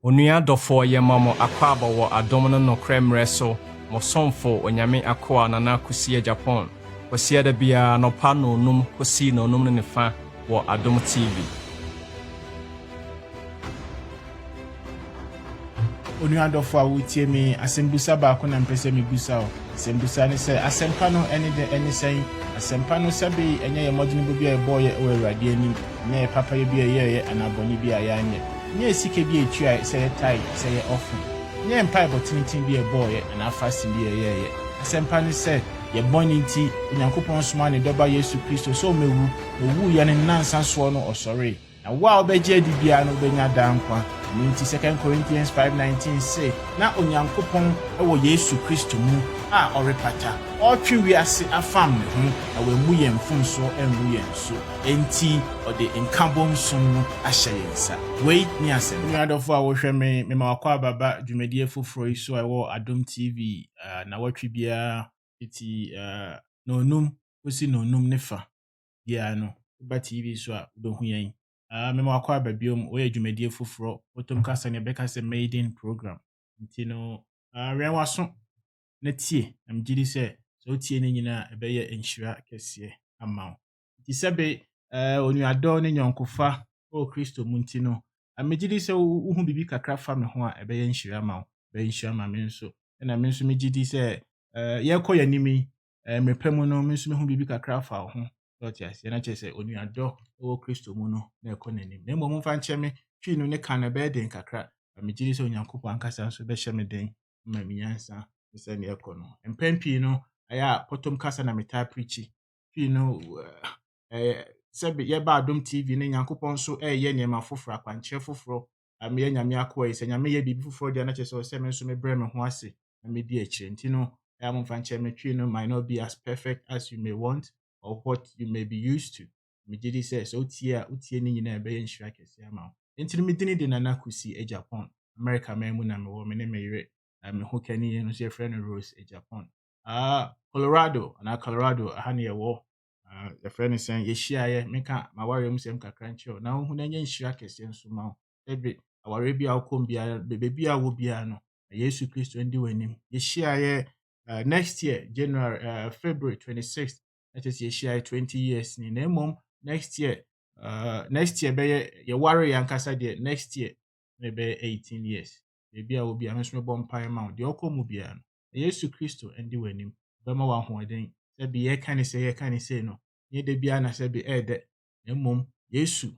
Onua dɔfo ye mamo akwaba wo Adom no Nokor3 so mo somfo onyame akoa nana kusie Japan. Kosie da bia no pa no num kosi no num ne fa wo Adom TV. Onua dɔfo a wotie me asembusa ba ko na mpese me busa o. Asembusa ne se asempa no ene de ene sen. Asempa no sabe enye ye modene bo bia e boye o awurade ani. Na ye papa ye bia ye anaboni bia ya anye. Nye sike bia etua se ye tai se ye ofu. Nye mpa botintin bia e boye ana fasting bia ye. Asempa ne se ye boni nti Onyankopɔn soma ne dɔba Yesu Kristo so mewu. Owu ya ne nansa so no osore. Na wa obegye adi bia no benya dankwa. Minti 2 Corinthians 5:19 say na Onyankopɔn ewo Yesu Kristo mu a orepata otwe wiase afam ne ho na wemu yɛn mfomso enwu yɛn so enti ɔde nkabom som no ahyɛ yɛn nsa wei ni asɛm ni adɔfo a wohwɛ me ma wakɔ ababa dwumadie foforo yi so ɛwɔ Adom TV na watwe bia eti na onum osi na onum ne fa bia no ba TV so a wobɛhu yɛn mema wakɔ ababiom oyɛ dwumadie foforo otom kasa ne bɛka sɛ maiden program nti no wɛn waso na tie am gidi sɛ so tie ne nyina ɛbɛyɛ nhyira kɛseɛ ama wo nti sɛbe onuadɔ ne nyɔnkofa o Kristo mu nti no amegidi sɛ wohu bibi kakra fa me ho a ɛbɛyɛ nhyira ma wo ɛbɛyɛ nhyira ma me nso na me nso megidi sɛ yɛkɔ yanimi mepɛ mu no me nso mehu bibi kakra fa wo ho Lord yes, na kyerɛ sɛ onuadɔ wɔ Kristo mu no na ɛkɔ n'anim. Na mmom mfa nkyɛ me twi no ne ka na bɛyɛ den kakra. Megye sɛ Onyankopɔn ankasa nso bɛhyɛ me den ma me nyansa sɛ ne ɛkɔ no. Mpɛn pii no ɛyɛ a pɔtɔm kasa na metaa preachi. Twi no sɛbe yɛba Adom TV ne Nyankopɔn nso ɛyɛ nneɛma foforo akwankyerɛ foforo. Ameyɛ nyame akoa yi sɛ nyame yɛ biribi foforo deɛ na kyerɛ sɛ ɔsɛ me nso mebrɛ me ho ase na medi akyire. Nti no ɛyɛ mo mfa nkyɛ me twi no might not be as perfect as you may want or what you may be used to. Megidi sɛ so utie ni nyina ɛbɛyɛ nhyira kɛse ama wo. Enti no medini de nana kusi Japan. America man mu na me wo me ne me yere me ho kani no so yɛfrɛ no Rose Japan. Colorado aha ne yɛwɔ yɛfrɛ no sɛn yɛhyiaeɛ meka maware mu sɛm kakra nkyerɛ na wo hu na nyɛ nhyira kɛse nso ma wo. Ɛbe aware bia wokɔ bia bebi a wo bia no Yesu Kristo ndi w'anim. Yɛhyiaeɛ next year January February 26th that is yɛhyiaeɛ 20 years ni na mmom next year bɛyɛ yɛware yankasa deɛ next year na bɛyɛ 18 years bebi a wo bia me so bɔ mpae ma wo deɛ ɔkɔ mu bia no Yesu Kristo ndi w'anim bɛma wo ahoɔden sɛ bi yɛka ne sɛ no nyɛ da bia na sɛ bi ɛɛdɛ na mmom Yesu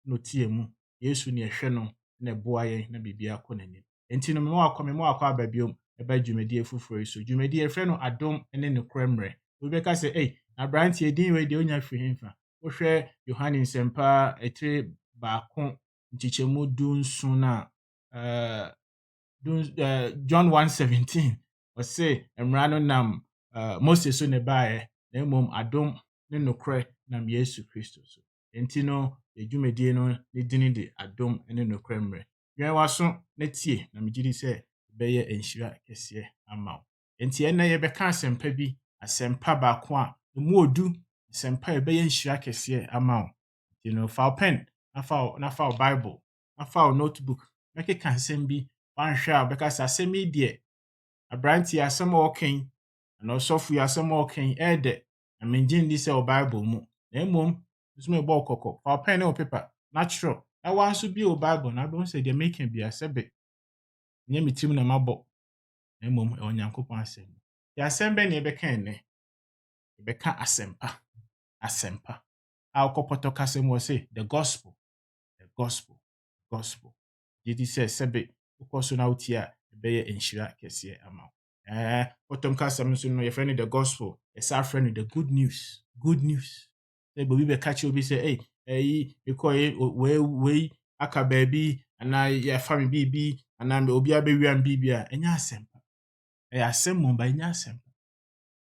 no tie mu Yesu ne ɛhwɛ no na ɛboa yɛn na bibia akɔ n'anim enti no me ma wakɔ ababiom ɛba dwumadie foforo yi so dwumadie ɛfrɛ no Adom ne Nokor3 wobɛka sɛ abrantie din we de onya firi hemfa wohwɛ Yohane nsɛmpa etire baako nkyekyɛmu 17 na John 1:17 ɔse mmara no nam Moses so ne bae na mmom Adom ne Nokor3 nam Yesu Kristo so enti no dwumadie no ne din de Adom ne Nokor3 yɛn waso na tie na megidi sɛ bɛyɛ nhyira kɛseɛ ama wo enti ɛna yɛbɛka asɛmpa bi asɛmpa baako a mu odu asɛmpa ɛbɛyɛ nhyira kɛseɛ ama wo you know fa pen na fa Bible na fa notebook mɛkeka asɛm bi wanhwɛ a bɛka sɛ asɛm yi deɛ abrantie asɛm a ɔkɛn na ɔsɔfo yi asɛm a ɔkɛn ɛɛdɛ na mengye ndi sɛ Bible mu na mmom nso mebɔ kɔkɔ fa pen ne wo paper natural na wanso bi o Bible na bɛhu sɛ deɛ meka bi asɛbe nyɛ me tirim na mabɔ na mmom Onyankopɔn asɛm yɛ asɛm bɛ ne ɛbɛka ennɛ bɛka asɛmpa a wokɔpɔtɔ kasɛm wɔ sɛ the gospel yɛdi sɛbe wokɔ so na wotie a ɛbɛyɛ nhyira kɛseɛ ama wo pɔtɔm kasɛm nso no yɛfrɛ no the gospel yɛsa frɛ no the good news sɛ bobi bɛka kyerɛ obi sɛ because wei aka baabi anaa yɛfa me biribi anaa obi abɛwia me biribi a ɛnyɛ asɛmpa ɛyɛ asɛm mmom ba ɛnyɛ asɛmpa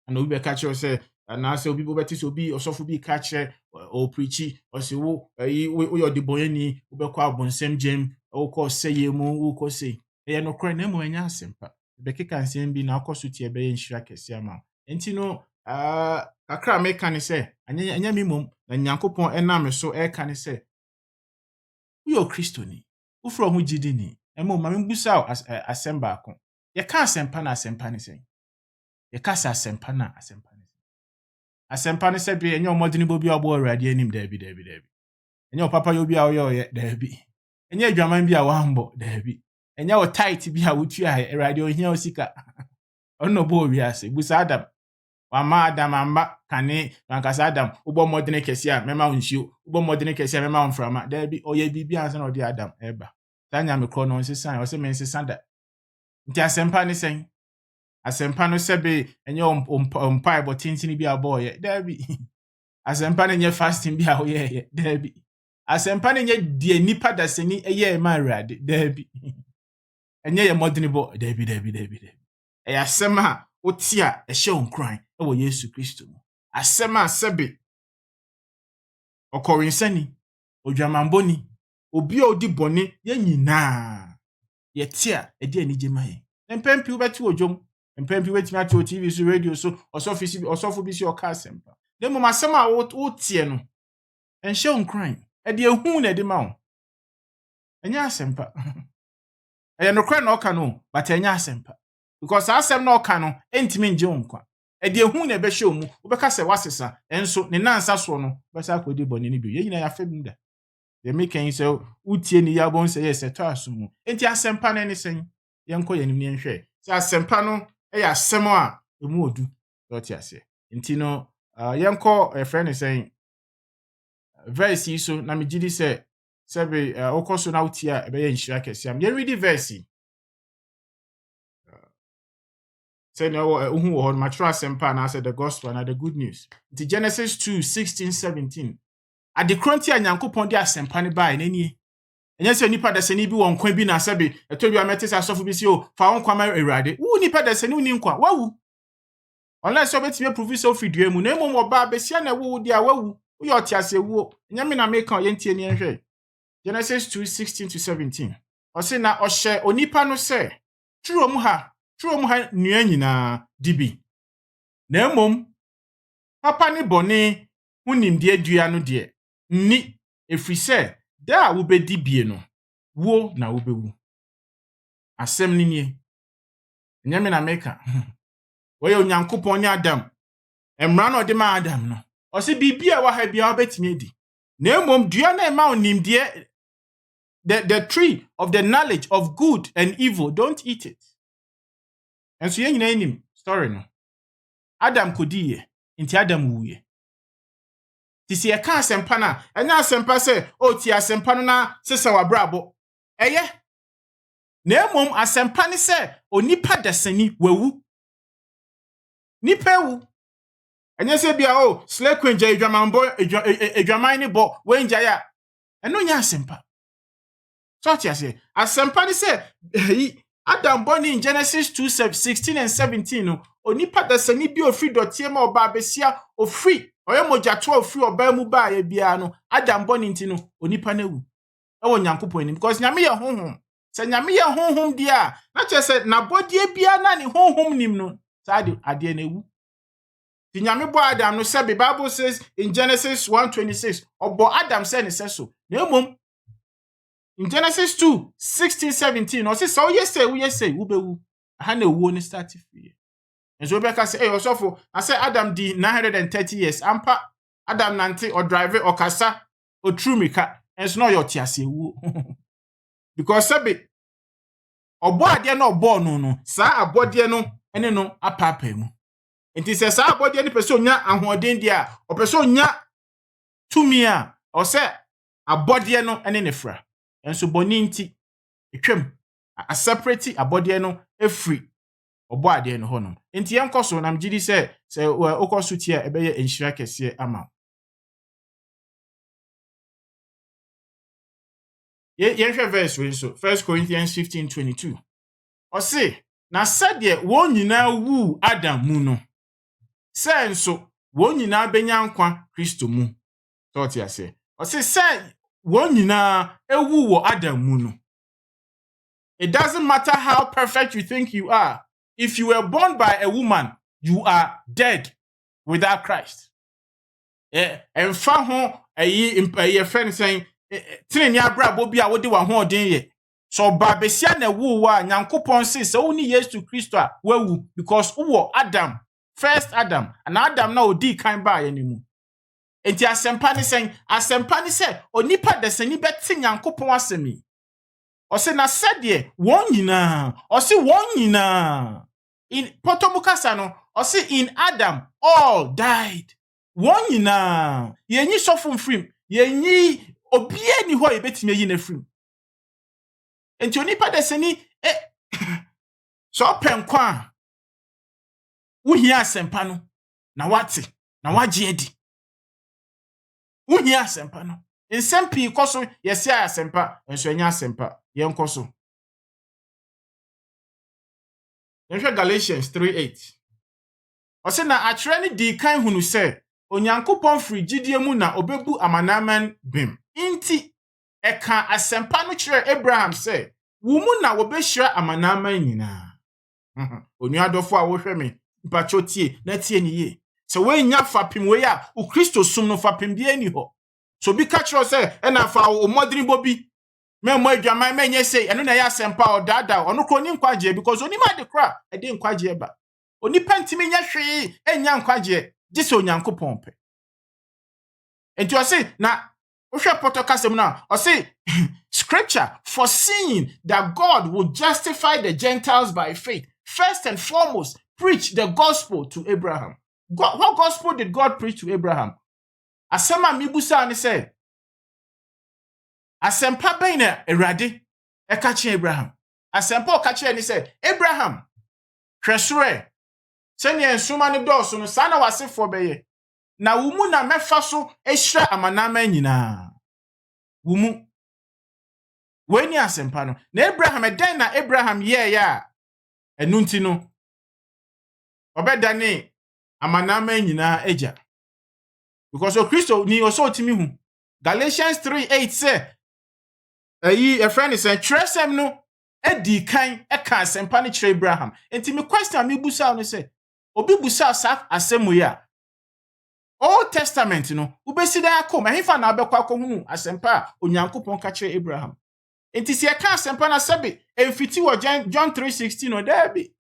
ana obi bɛka kyerɛ sɛ anaasɛ obi bɛte sɛ obi ɔsɔfo bi ka kyerɛ ɔpreachi ɔsɛ wo woyɛ ɔdebɔyɛni wobɛkɔ abonsɛm gyam wokɔ sɛyɛ mu wokɔ sɛ ɛyɛ nokorɛ na mmom ɛnyɛ asɛmpa bɛkeka nsɛm bi na akɔ so tie ɛbɛyɛ nhyira kɛseɛ ama wo enti no kakra meka ne sɛ ɛnyɛ me mmom na Nyankopɔn ɛnam me so ɛka ne sɛ woyɛ Kristoni wofrɛ ho gyidini emo ma mbusa asɛm baako ye ka asɛmpa na asɛmpa ne sɛn ye ka asɛmpa na asɛmpa ne sɛn asɛmpa ne sɛ bi enye omodini bobi obo awurade anim daabi enye opapa yo bi a oye daabi enye adwaman bi a wambo daabi enye o tight bi a wotua awurade ohia osika ono bo wiase busa Adam wama Adam amba kane wankasa Adam ubo modene kesi a mema onhio ubo modene kesi a mema onframa daabi oye bibia ansa na odi Adam eba tanya me kro no nsesan o se me nsesan da nti asɛmpa ne sɛn asɛmpa no sɛbe enye ompa ebo tintini bi aboye daabi asɛmpa ne nye fasting bi a oye daabi asɛmpa ne nye die nipa dasani eye ma awurade daabi enye ye modene bo daabi eya asɛm a oti a ehye onkran ewo Yesu Kristo mu asɛm a sɛbe okorinsani odwamamboni obi a odi bone ye nyinaa ye tia edi anije maye mpempi ubeti odwom mpempi wetimi ati o TV so radio so osofo bi si oka asɛmpa demo masɛm a wo tie no enhye onkran edi ehu na edi ma wo enya asɛmpa eye nokra na oka no but enya asɛmpa because asɛm na oka no entimi nje onkwa edi ehu na ebehye omu obeka se wasesa enso ne nansa so no besa akodi bone ni bi ye nyina ya fam da ye mekan so utie ni ya bon se yes eto asomu enti asɛmpa na ne sen yenko yanim ne nhwe se asɛmpa no eya asɛm a emu odu dot ase enti no yenko friend sen verse so na megidi se sebe okoso na utie a ebe ye nhira kese am ye read verse say no who wo hon matro asɛmpa na say the gospel na the good news enti Genesis 2:16-17 adekronti a Nyankopɔn de asɛmpa ne bae nanie enye se nipa dasani bi wɔ nkwa bi na sɛbe ɛtɔ bi amete sɛ asɔfo bi si o fa wo nkwa ma awurade wo nipa dasani wo ni nkwa wawu unless obetime prove so fidua mu na emom oba besia na wo di a wawu wo yɛ ɔtiase wuo enye me na meka ɔyɛ ntie ni nhwɛ Genesis 2:16-17 ɔse na ɔhyɛ onipa no sɛ turo mu ha nua nyinaa dibi na emom papa ne bɔne hunimde dua no de nni efiri sɛ da a wobedi bie no wo na wobewu asɛm ni nie enye me na meka wo yɛ Onyankopɔn ne Adam emra na ɔde ma Adam no ɔse bibia wa ha bia obetimi edi na emom dua na ema onimde the tree of the knowledge of good and evil don't eat it enso ye nyina enim story no Adam kodiye nti Adam wuye tisi e ka asɛmpa na enya asɛmpa sɛ o ti asɛmpa no na sesa wabrabo eye na emom asɛmpa ne sɛ onipa dasani wawu nipa wu enye sɛ bia o slay queen ja edwaman ne bo wenja ya eno nya asɛmpa so ti asɛmpa ne sɛ Adam born in Genesis 2:16 and 17 no onipa dasani bi ofri dotie ma oba besia ofri oye mojato ofri oba mu ba ya bia no Adam born nti no onipa na wu ewo Nyankopɔn ni because nyame ye honhom se nyame ye honhom dia na che se na bodie bia na ne honhom nim no sa ade na wu ti nyame bo Adam no se the Bible says in Genesis 1:26 obo Adam se ne se so na emom in Genesis 2:16-17, or say so yes say ubewu. Ha na ewu ni start free. And so beka say osofo, I say Adam di 930 years. Ampa Adam nante or drive or kasa or true mika. And so no your tiase ewu. Because sabe obo ade na obo no saa abode no ene no apapa mu. Enti se saa abode ni person nya ahoden dia, o person nya tumi a, o se abode no ene ne fra. Enso boni nti etwam a separate abode no efri obo ade no hono enti yenkoso na mgidi se okoso tie ebeye enhira kese ama yenhwe verse we so 1 Corinthians 15:22 o se na sade won nyina wu Adam mu no se nso won nyina benya nkwa Kristo mu so tie ase o se won nyina ewu wo Adam mu no. It doesn't matter how perfect you think you are. If you were born by a woman, you are dead without Christ. Emfa ho ayi friend saying tinenya brabo bia wo de wa ho odin ye. So babesia na wu wa Nyankopon se woni Yesu Kristo a wawu because wo Adam, first Adam, and Adam na odi kan ba ye nimu. Enti asempa ne se onipa desani beti Nyankopon asemi. Ose na sede won nyina. In potomukasa no, ose in Adam all died. Won nyina. Yenyi sofo mfrim, yenyi obie ni ho yebetime yi na frim. Enti onipa desani so penkwa uhia asempa no na wate na wagye adi. Uhia asempa no. Nsɛmpi koso yesi asempa enso enya asempa yenkoso. Yenhwe Galatians 3:8. Ose na akyerɛ ne di kan hunu sɛ Onyankopɔn firi gidie mu na obebu amanaman bem. Inti eka asempa no kyerɛ Abraham sɛ wo mu na wobehyira amanaman nyina. Onuadɔfo a wohwɛ me mpacho tie na tie ni ye. Sɛ woanya fapem we a o Kristo sum no fapem bia ni hɔ. So bi ka kyerɛ sɛ ɛna fa o modern bobi me mo adwaman menye sei ɛno na ya asempa o dada ɔno kro ni nkwagye because oni ma de kra ɛde nkwagye ba. Oni pantimi nya hwee enya nkwagye gye sɛ Onyankopɔn pɛ. Enti ɔse na wohwɛ potokasem na ɔse scripture foreseeing that God would justify the Gentiles by faith first and foremost preach the gospel to Abraham. What gospel did God preach to Abraham? Asema mibusa ne say asempa ben na Awurade eka kye Abraham. Asempa o ka kye ni say Abraham hwesore senya nsuma ne dɔɔso no saa na wasefo bɛyɛ. Na wo mu na mefa so ehyira amanaman nyinaa. Wo mu we ni asempa no. Na Abraham ɛdan na Abraham yɛ ya ɛnu nti no ɔbɛdane amanaman nyinaa agya. Because Kristo ni oso timi hu. Galatians 3:8 say a friend is saying tresem no edi kan eka asempa ne kyerɛ Abraham. Enti me question me busa no say obi busa sa asemu ya. Old Testament no ubesi da akom ehefa na abekwa akohunu asempa Onyankopɔn ka kyerɛ Abraham. Enti se eka asempa na sebe emfiti wo John 3:16 no there be.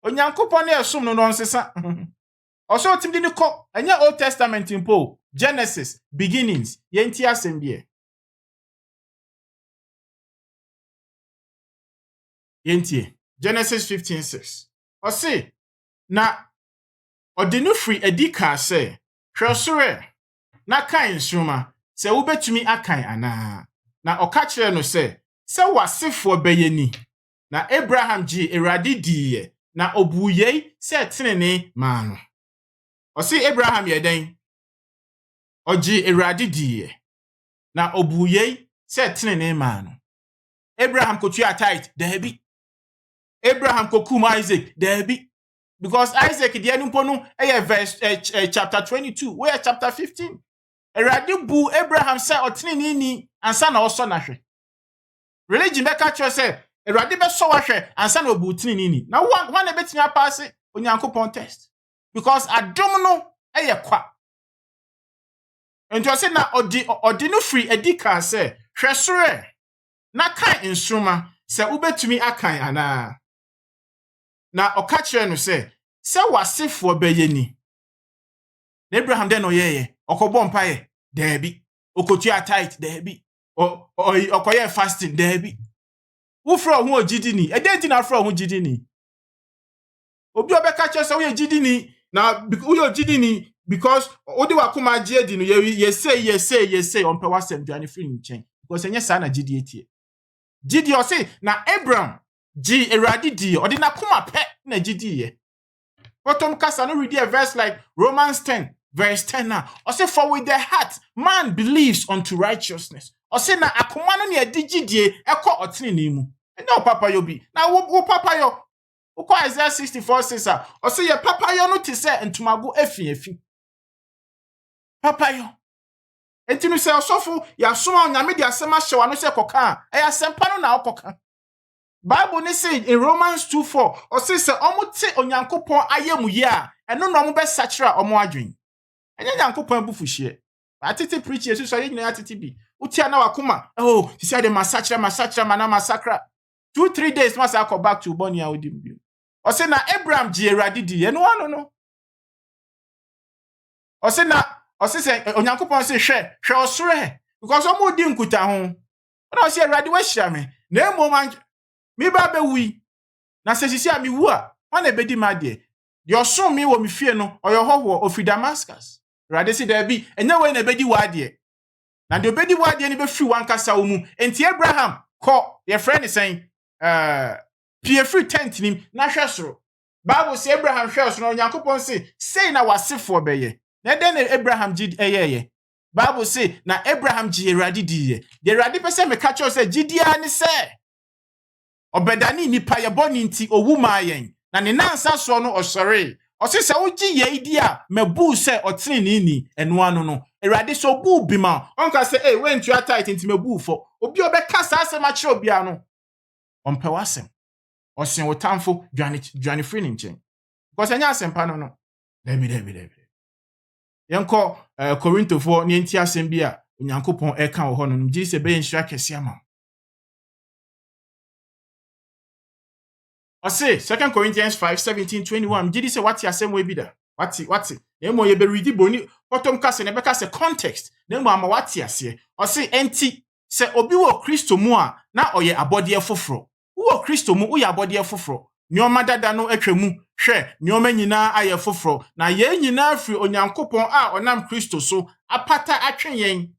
Onyankopɔn na esom no nsesa. Also timdi ni ko anya Old Testament impo Genesis beginnings yenti asembie. Yenti Genesis 15:6. Ose na odinu free edika se hwesore na kan nsroma se wobetumi akan ana na oka kire no se wasefo beyeni na Abraham ji Awurade diye na obuyei se tenene ma no. Ose Abraham yeden oji Awurade diye na obuyei se tenene ma no. Abraham kotua tithe dabi. Abraham kokum Isaac dabi. Because Isaac the enumpo no verse chapter 22 where chapter 15. Awurade bu Abraham say otene ni ansa na oso na hwe. Religion be ka kyo say Awurade be so wa hwe ansa na obu otene ni. Na one na betimi apase Onyankopɔn test. Because Adom no kwa. Enti o say na odi no free edika say hwesore na kan nsroma se ubetumi akan ana. Na oka kire no se wasefo beyeni. Na Abraham den oyeye okobɔ mpaye dabi. Okotua tithe dabi. Okoye fasting dabi. Wo fra ho ogidi ni. Edenti na fra ho gidi ni. Obi obeka kire se wo ye gidi ni na wo ye gidi ni because odi wakoma gie di no ye say on pewasem duane free nchen. Because enye sa na gidi etie. Gidi o say na Abraham G Awurade di odi na kuma pe na gidi ye. Potom kasa no read a verse like Romans 10 verse 10 now. O say for with the heart man believes unto righteousness. O say na akoma no ne adi gidie ekọ otene ni mu. Enya o papa yo bi. Na wo papa yo. Ukọ Isaiah 64:6 o say ye papa yo no te say ntumago afi. Papa yo. Enti no say osofo ya soma onyame de asema hyewa no say koka. E asempa no na okoka. Bible ni say in Romans 2:4 o say omote Onyankopɔn ayemu ye a eno no mo be sachira omo adwen. Enye Nyankopɔn abufuhie. Atete preach yesu so ye nyina atete bi. utia na wakuma oh he said the massacre mana massacre 2-3 days must I go back to Bonia Odim. Or say na Abraham G radidi no no. Or say Onyankopon say hwe osore because omo di nkuta ho. Na say radi we hia me. Na emo man me ba be wi. Na se sisi ami wu a, wan e bedi ma de. De oso mi wo mi fie no, oyo hoho ofi Damascus. Radi say there be, enya we na bedi wa de. Na de obedi wa de ni be fi wan kasa wo mu. Enti Abraham ko your friend is saying pie free tent nim na hwe soro. Bible say Abraham hwe soro Onyankopon say na wasefo beye. Na den Abraham gid eyeye. Bible say na Abraham gi Erade diye. De Erade pese me catch us say gidia ni say. Obedani nipa ye boni nti owu ma yen. Na ne nansa so no osore. Ose se wogi ye idi a mebu se otene ni eno anu no. Erade so bu bi ma. Onka say eh we ntua tight nti mebu fo. Obi obeka sa asem a kire obi anu. Ompe wasem. Osen wotamfo dwane free ni nchen. Because anya asempa no. Debi. Yenko Korintofo ni enti asem bi a Onyankopon eka wo ho no gye se be nhira kese ama. Ose 2 Corinthians 5:17-21 gye se wati asem we bi da. Wati. Emo ye be read boni potom kase ne beka se context. Na emo ama wati ase. Ose enti se obi wo Kristo mu a na oye abode foforo. Wo Kristo mu uye abode foforo. Nyoma dada no atwamu hwe nyoma nyina aye foforo na ye nyina afri Onyankopon a onam Kristo so apata atwen yen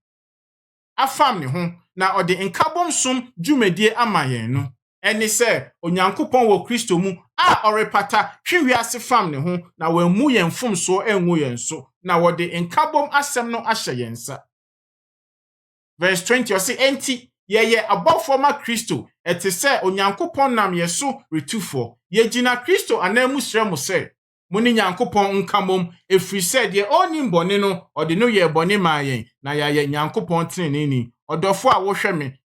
afam ne ho na ode nkabom som dwumadie ama yen no eni se Onyankopon wo Kristo mu a orepata twiwiase fam ne ho na wamu yen fom so enwo yen so na wode nkabom asem no ahye yen sa. Verse 20 say enti ye abofo ma Kristo ete se Onyankopon nam yeso retufo ye gina Kristo anamu sremu se muni Nyankopon nkamom efri se de oni mbone no ode no ye bone ma yen na ya ye Nyankopon trenini odofo a wo hwe me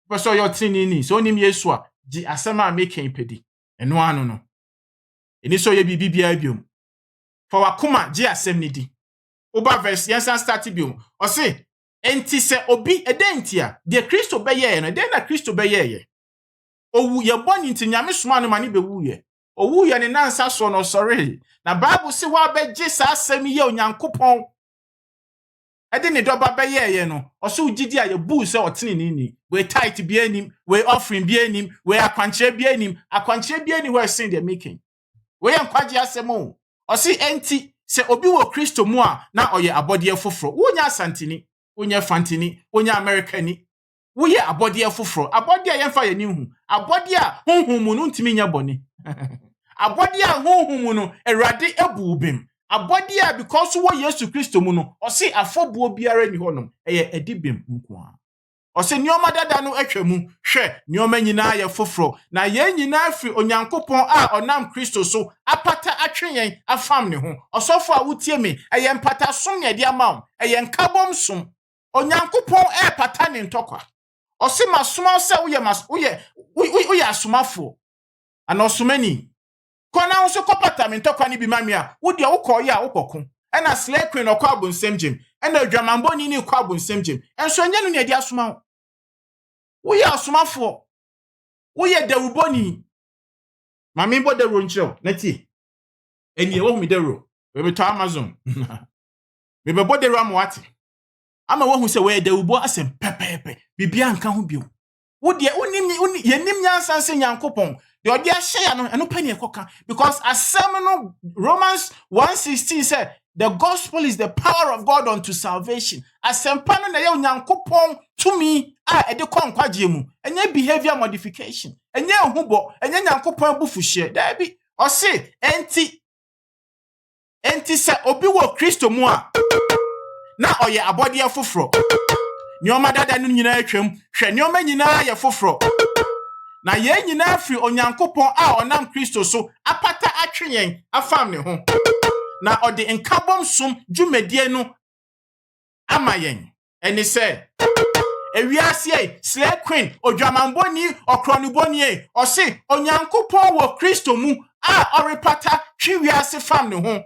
peso yo trenini so onim Yesu a di asema meken pedi eno anu no eni so ye bibia biom for wakoma gi asem ni di oba verse yensan start biom o se enti se obi edentia de Kristo beye no de na Kristo beye owu ye boni nti nyame soma no mane bewu ye owu ye ne nansa so no sorry na Bible se wa beje sa asem ye Onyankopon ede ne doba beye ye no oso ugidi a ye bu se otene ni we tight bi anim we offering bi anim we akwankyere bi ani we sin the making we yankwaje asem o osi enti se obi wo Kristo mu a na oye abode foforo wonya asantini wonya fantini wonya Americani woye abode foforo abode a yemfa ye ni hu abode a honhum no ntimi nya bone abode a honhum no Erade ebubem abode a because wo Yesu Kristo mu no osi afobuo biara ni honom eye edibem nkoa ose nyoma dada no atwamu hwe nyoma nyina ye foforo na ye nyina afri Onyankopon a onam Kristo so apata atwen yen afam ne ho osofo a wotie me eye mpata som ye de amam eye nkabom som Onyankopon pata ne ntokwa ose masoma se woye asomafo ana osomani kona so kopata me ntokwa ni bi mamia wo de wo ye a wokoko ena slay queen okwa abonsem gym ena adwamambo ni kwa abonsem gym enso nya no ne de asoma wo ye asomafo wo ye dawuboni mami bo de ronchiro na ti eni wo mi de ro we be to Amazon me be bo de ro amwati ama wo hu se we dawubo asem pepepe bibia nka ho bio wo de yenim nyansa se Nyankopon de odi ahye ya no eno pani ekoka because asem no Romans 1:16 said the gospel is the power of God unto salvation. Asempa no na ye Nyankopon tumi a ede kwankwaje mu enye behavior modification enye hubo enye Nyankopon abufuhye da bi o se enti se obi wo Kristo mu a na oye abode foforo nyoma dada no nyina atwam hwe nyoma nyina ye foforo na ye nyina afri Onyankopon a onam Kristo so apata atwen afam ne ho na ode nkabom som dwumadie no amayen eni se ewiase slay queen odwamamboni okroniboni o se Onyankopon wo Kristo mu a orepata twiwiase fam ne ho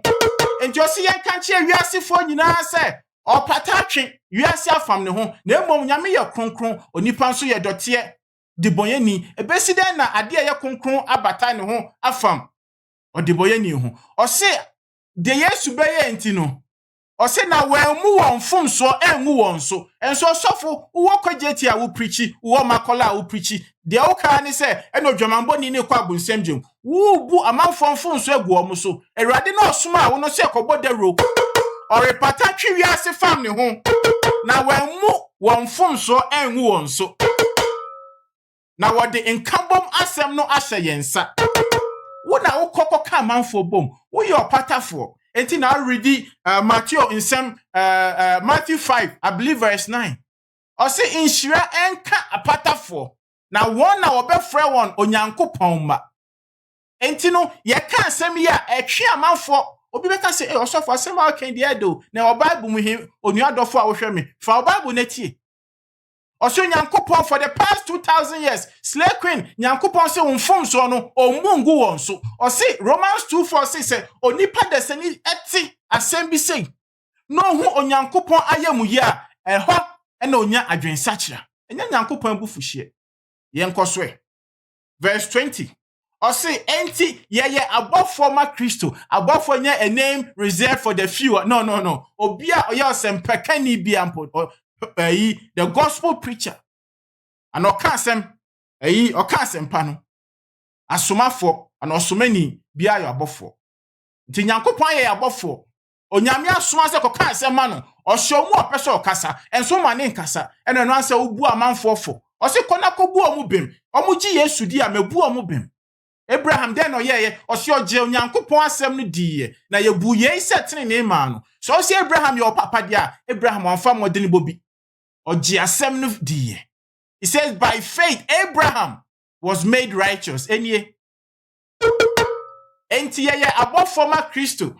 enti o se yenka nche ewiase fo nyina se opata twen wiase afam ne ho na emom nyame ye kronkron onipa nso ye dote de boyani ebesi den na ade ye kronkron abata ne ho afam odiboyani ho ose de Yesu beye enti no ose na wemu won fomso enwu won so enso sofo wo kwageti a wo preachi wo makola a wo preachi de wo ka ne se eno dwamambo ni ne kwa bunsem dwem wo bu amanfo fomso egu omo so Awurade na osoma a wo no se kobo daro orepata twi wiase fam ne ho na wemu won fomso enwu won so na wode nkambom asem no ahye yensa wo na wo kokko ka manfo bom wo ye opatafo enti na read Matthew in some Matthew 5 I believe verse 9 or say inshira enka apatafo na won na obefre won onyankopon ma enti no ye ka asem ya etwe amanfo obi beka say osofo asem a kan dia do na Bible mu him onuadofo a wo hwe me fa Bible na tie Oso nyankopon for the past 2000 years slay queen nyankopon se unfom so no omungu won so o se Romans 2:4 say onipa desani eti asem bi sei no hu onyankopon ayemu ye a eho na onya adwensachira enya nyankopon abufuhie ye nkoso verse 20 o se enti ye abofo ma Kristo abofo nya a name reserved for the few no obia oya osempa kani bi ampo the gospel preacher and okasem okasem no asomafo and osomani bia yo abofo nti nyankopon ye abofo onyame asoma se kokasem ma no ohyomu opese okasa enso ma ne nkasa eno no anse obu amanfofo o se kona kobu omu bem omugi Yesu di a mebu omu bem Abraham den no ye o se oje nyankopon asem no diye na ye bu ye setene ne ma no so se Abraham ye papa dia Abraham anfa modeni bobi oji asem no diye. It says by faith Abraham was made righteous. Enti ye abofo ma Kristo.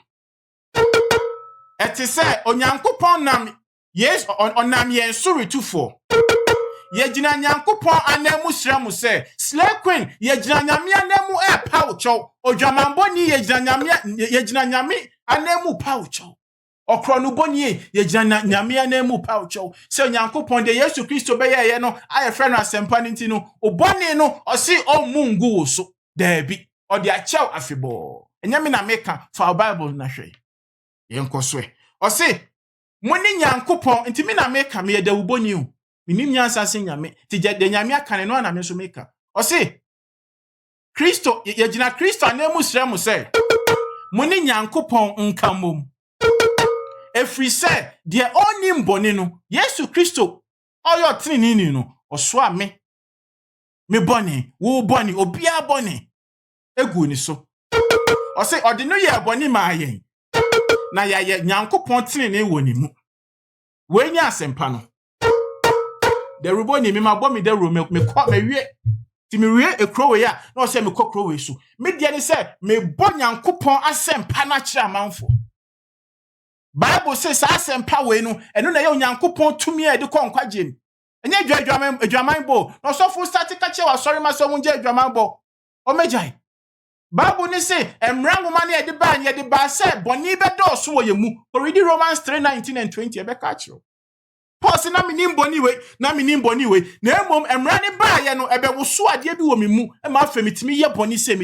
Eti se onyankopon nam yes onam ye nsuri tufo. Ye gina nyankopon anemu sremu se slay queen ye gina nyame anemu pa ucho odwamambo ni ye gina nyame anemu pa ucho. Okrono boni ye gina nyame anemu pa ucho se nyankopon de Yesu Kristo be ye no aye frɛ no asɛmpa nti no oboni no osi omungu so dabi odi achew afebo enyame na meka for Bible na hwe ye nkoso osi muni nyankopon nti me na meka me da uboni o minim nyansa se nyame ti de nyame aka ne no na me so meka osi Kristo ye gina Kristo anemu sremu se muni nyankopon nkamom efri se de onim boni no Yesu Kristo oyo tinini no oso a me boni wo boni obia boni egu ni so o se ode no ye boni ma yen na ya nyankopon tinini woni mu we nya asempa no de ruboni me ma bo me de ro me kwa me wie ti me wie ekrowe ya na o se me kokrowe so me de ni se me bo nyankopon asempa na kira manfo Bible says as3mpa we no eno na ye onyankopon tumi e de konkwaje enye adwaman bo no so fu start ka che wa sorry ma so mu je adwaman bo o mejai Bible ni say emrangu ma na e de ba nye de ba se boni be do so wo ye mu read Romans 3:19 and 20 e be ka che Paul say na minim boni we na emom emrani ba ye no e be wo so ade bi wo me mu e ma fa mitimi ye boni se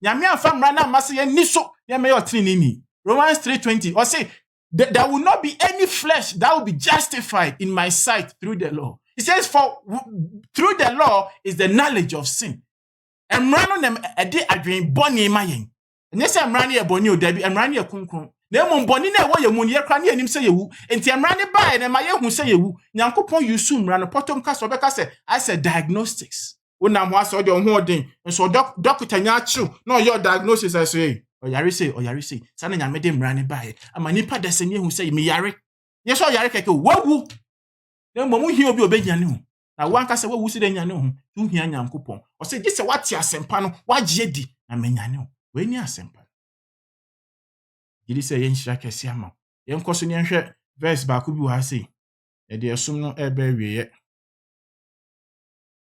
nyame amfa mra na ma se ye ni so ye me yo tini ni Romans 3:20 or say there will not be any flesh that will be justified in my sight through the law. It says for through the law is the knowledge of sin. Emrano nem ede adwen boni mayen. Enye se emrani e boni o dabi emrani e kunkun. Na emom boni na wo ye mu ye kra na enim se yewu. Enti emrani ba na ma ye hu se yewu. Nyankopon yusu mrano potom ka so be ka se I said diagnostics. Wona mo aso de ho odin. Nso doctor nya achiu na your diagnosis I say oyare say sana nyame de mrane bae ama nipa desani hu say me yare ye so yare keke wawu na mo hi obi obegyane hu na wanka se wawu si de nyane hu tu hia nyankopon o se gise wate asempa no wagye di na menyane hu we ni asempa yiri se ye nhira kese ama ye nkoso ne nhwe verse ba ko bi wa say e de esum no ebe wiye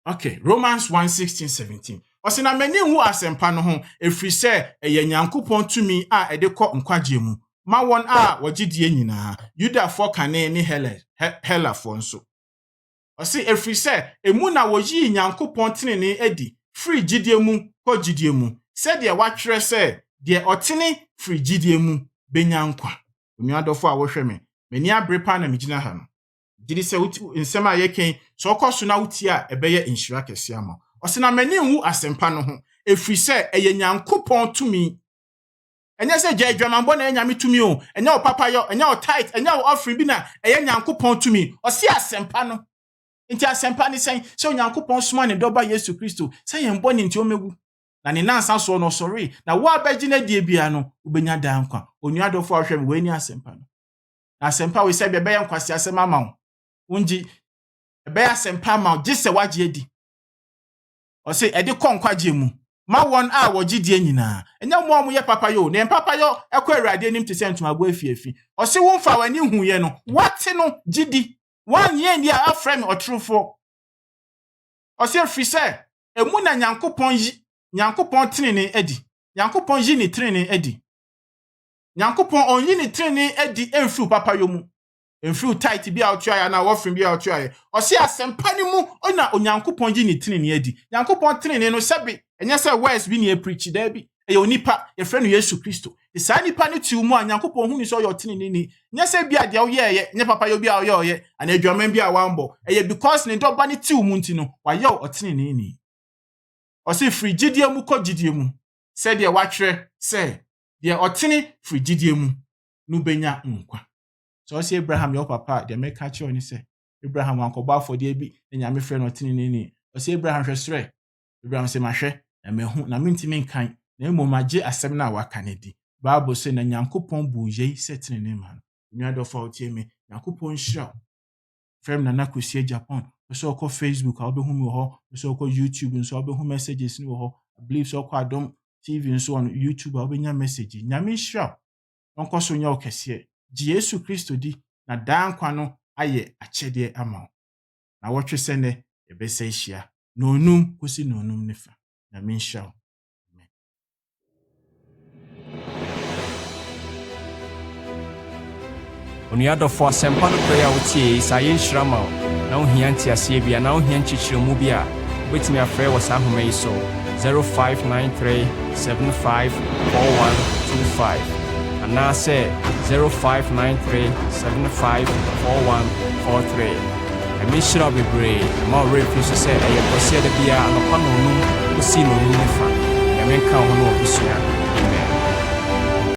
okay Romans 1:16-17 Osi na mani hu asempa no ho efri se eye nyankopon tumi a ede kọ nkwagye mu ma won a wogidie nyina Yudafo kane ne Helafo nso ɔse efiri sɛ emu na woyi Nyankopɔn tenene adi free gidie mu kɔ gidie mu sɛ de watwerɛ sɛ de ɔtene free gidie mu benya nkwa onuadɔfo a wohwɛ me mani abrepa na megyina ha no gidi sɛ nsɛm a yɛken sɛ ɔkɔso na wuti a ɛbɛyɛ nhyira kɛse ama ɔse na mani nwu asɛmpa no ho efiri sɛ ɛyɛ Nyankopɔn tumi ɛnyɛ sɛ gya adwamambɔ na ɛnyame tumi o ɛnyɛ wo papayɔ ɛnyɛ wo tithe ɛnyɛ wo offering bi na ɛyɛ Nyankopɔn tumi ɔse asɛmpa no nti asɛmpa ne sɛ Onyankopɔn soma ne dɔba Yesu Kristo sɛ yɛn bɔ ne nti ɔmɛwu na ne nansa so no sɔre na wo abɛgye na die bia no wobɛnya daa nkwa onuadɔfo a hwɛ me wani asɛmpa no na asɛmpa we sɛ bɛyɛ nkwasi asɛm ama wo wonji ɛbɛyɛ asɛmpa ama wo gye sɛ wagye adi ɔse ɛde kɔ nkwagye mu ma won a wogidie nyina ɛnyɛ mo a mo yɛ papayɔ ne papayɔ ɛkɔ Awurade anim te sɛ ntoma bo afiefi ɔse wo mfa wani huye no wate no gidi wan ye ndi a afrɛ me ɔtorofo ɔse firi sɛ emu na Nyankopɔn tenene adi Nyankopɔn yi ne tenene adi Nyankopɔn onyi ne tenene adi emfiri papayɔ mu emfiri tithe bi a otua na offering bi a otua ɔse asɛmpa ne mu ona Onyankopɔn yi ne tenene adi Nyankopɔn tenene no sɛbe ɛnyɛ sɛ words bi ne preach da bi ɛyɛ onipa yɛfrɛ no Yesu Kristo saa nipa ne tiw mu a Nyankopɔn hu ni sɛ ɔyɛ ɔtenene ni nyɛ sɛ bi a deɛ ɔyɛ nyɛ papayɔ bi a ɔyɛ ana adwaman bi a wambɔ ɛyɛ because ne dɔba ne tiw mu nti no wayɛ ɔtenene ni ɔse free gidie mu kɔ gidie mu sɛ deɛ watwerɛ sɛ deɛ ɔtene free gidie mu no benya nkwa so ɔse Abraham yɛ papa deɛ meka kyerɛ ne sɛ Abraham wankɔbɔ afɔdeɛ bi na Nyame frɛ no ɔtenene ni ɔse Abraham hwɛ srɛ Abraham sɛ mahwɛ na mehu na mentimi nkan na mmom agye asɛm na waka ne di Bible sɛ na Nyankopɔn bu yei sɛ tenene ma no onuadɔfo a wotie me Nyankopɔn hyira frɛm na nakosie Japan so ɔkɔ Facebook a wobɛhu me wɔ hɔ so ɔkɔ YouTube nso wobɛhu messages ni wɔ hɔ I believe so ɔkɔ Adom TV nso on YouTube a wobɛnya message Nyame hyira ɔnkɔ so nyɛ ɔkɛseɛ gye Yesu Kristo di na daa nkwa no ayɛ akyɛdeɛ ama wo na wɔtwe sɛ ne yɛbɛsɛ hyia na onum kosi na onum ne fa Nyame hyira wo onuadɔfo asɛmpa no kɔɛ a wotie yi saa yɛnhyira ma wo na wohia nteaseɛ bi na wohia nkyekyerɛmu bi a wobɛtumi afrɛ wɔ saa nhoma yi so 0593 75 4125 anaasɛ 0593 75 4143 Nyame hyira wo bebree ma wo refi so sɛ ɛyɛ kɔseɛ da biara anɔpa na onum wosi na onum ne fa Nyame nka wo ho na wabusua